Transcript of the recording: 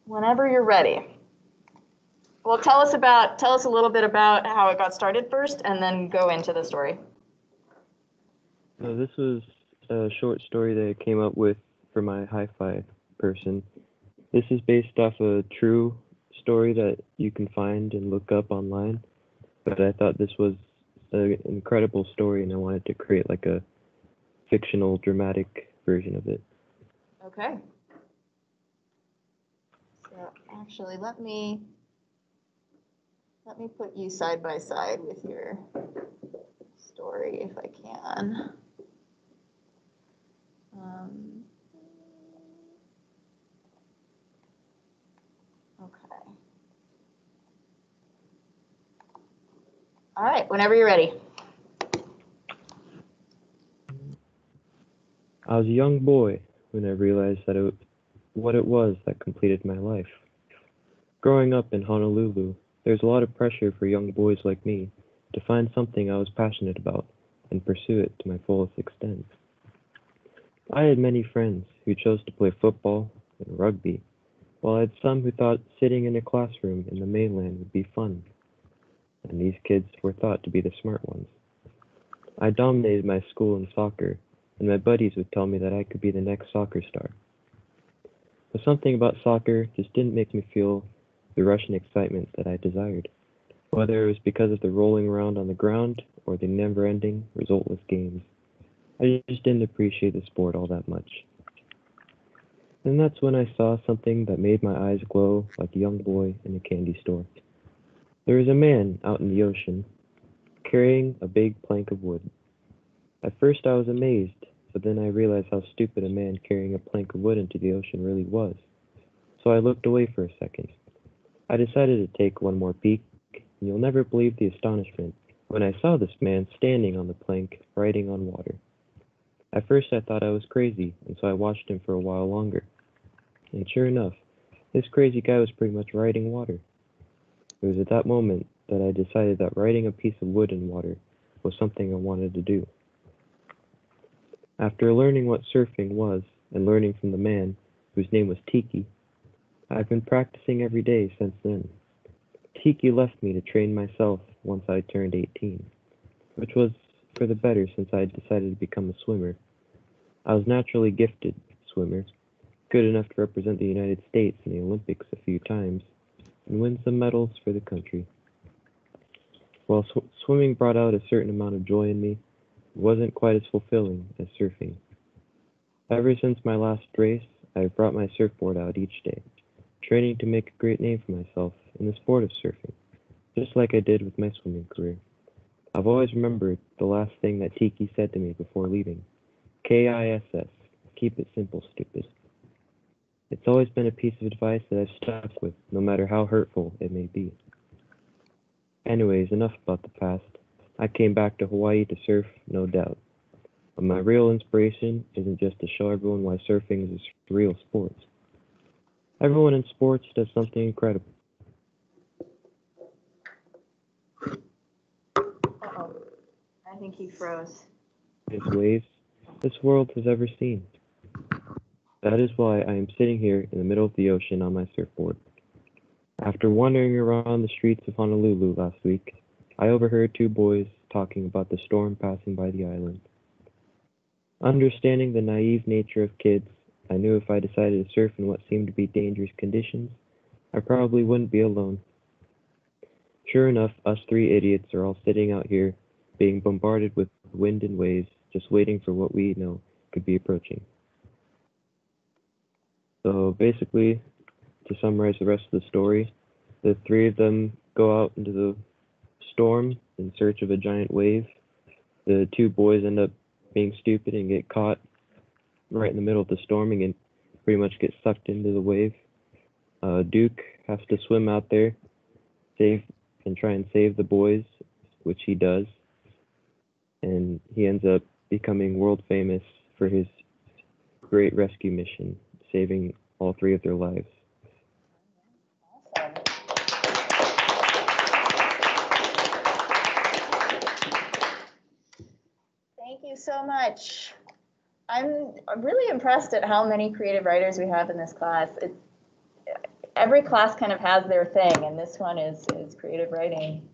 Whenever you're ready. Well, tell us a little bit about how it got started first, and then go into the story. So this was a short story that I came up with for my hi-fi person. This is based off a true story that you can find and look up online, but I thought this was an incredible story and I wanted to create like a fictional dramatic version of it. Okay. So actually, let me put you side by side with your story if I can. Okay. All right, whenever you're ready. I was a young boy when I realized what it was that completed my life. Growing up in Honolulu, there's a lot of pressure for young boys like me to find something I was passionate about and pursue it to my fullest extent. I had many friends who chose to play football and rugby, while I had some who thought sitting in a classroom in the mainland would be fun, and these kids were thought to be the smart ones. I dominated my school in soccer, and my buddies would tell me that I could be the next soccer star. But something about soccer just didn't make me feel the rush and excitement that I desired, whether it was because of the rolling around on the ground or the never-ending, resultless games. I just didn't appreciate the sport all that much. And that's when I saw something that made my eyes glow like a young boy in a candy store. There was a man out in the ocean, carrying a big plank of wood. At first I was amazed, but then I realized how stupid a man carrying a plank of wood into the ocean really was. So I looked away for a second. I decided to take one more peek, and you'll never believe the astonishment when I saw this man standing on the plank, riding on water. At first I thought I was crazy, and so I watched him for a while longer. And sure enough, this crazy guy was pretty much riding water. It was at that moment that I decided that riding a piece of wood in water was something I wanted to do. After learning what surfing was and learning from the man, whose name was Tiki, I've been practicing every day since then. Tiki left me to train myself once I turned 18, which was for the better since I had decided to become a swimmer. I was naturally gifted swimmer, good enough to represent the United States in the Olympics a few times, and win some medals for the country. While swimming brought out a certain amount of joy in me, it wasn't quite as fulfilling as surfing. Ever since my last race, I have brought my surfboard out each day, training to make a great name for myself in the sport of surfing, just like I did with my swimming career. I've always remembered the last thing that Tiki said to me before leaving. KISS, keep it simple, stupid. It's always been a piece of advice that I've stuck with, no matter how hurtful it may be. Anyways, enough about the past. I came back to Hawaii to surf, no doubt. But my real inspiration isn't just to show everyone why surfing is a real sport. Everyone in sports does something incredible. Uh-oh. I think he froze. Waves this world has ever seen. That is why I am sitting here in the middle of the ocean on my surfboard. After wandering around the streets of Honolulu last week, I overheard two boys talking about the storm passing by the island. Understanding the naive nature of kids, I knew if I decided to surf in what seemed to be dangerous conditions, I probably wouldn't be alone. Sure enough, us three idiots are all sitting out here, being bombarded with wind and waves, just waiting for what we know could be approaching. So basically, to summarize the rest of the story, the three of them go out into the storm in search of a giant wave. The two boys end up being stupid and get caught right in the middle of the storming and pretty much get sucked into the wave. Duke has to swim out there, save and try and save the boys, which he does, and he ends up becoming world famous for his great rescue mission, saving all three of their lives. Awesome. Thank you so much. I'm really impressed at how many creative writers we have in this class. every class kind of has their thing, and this one is creative writing.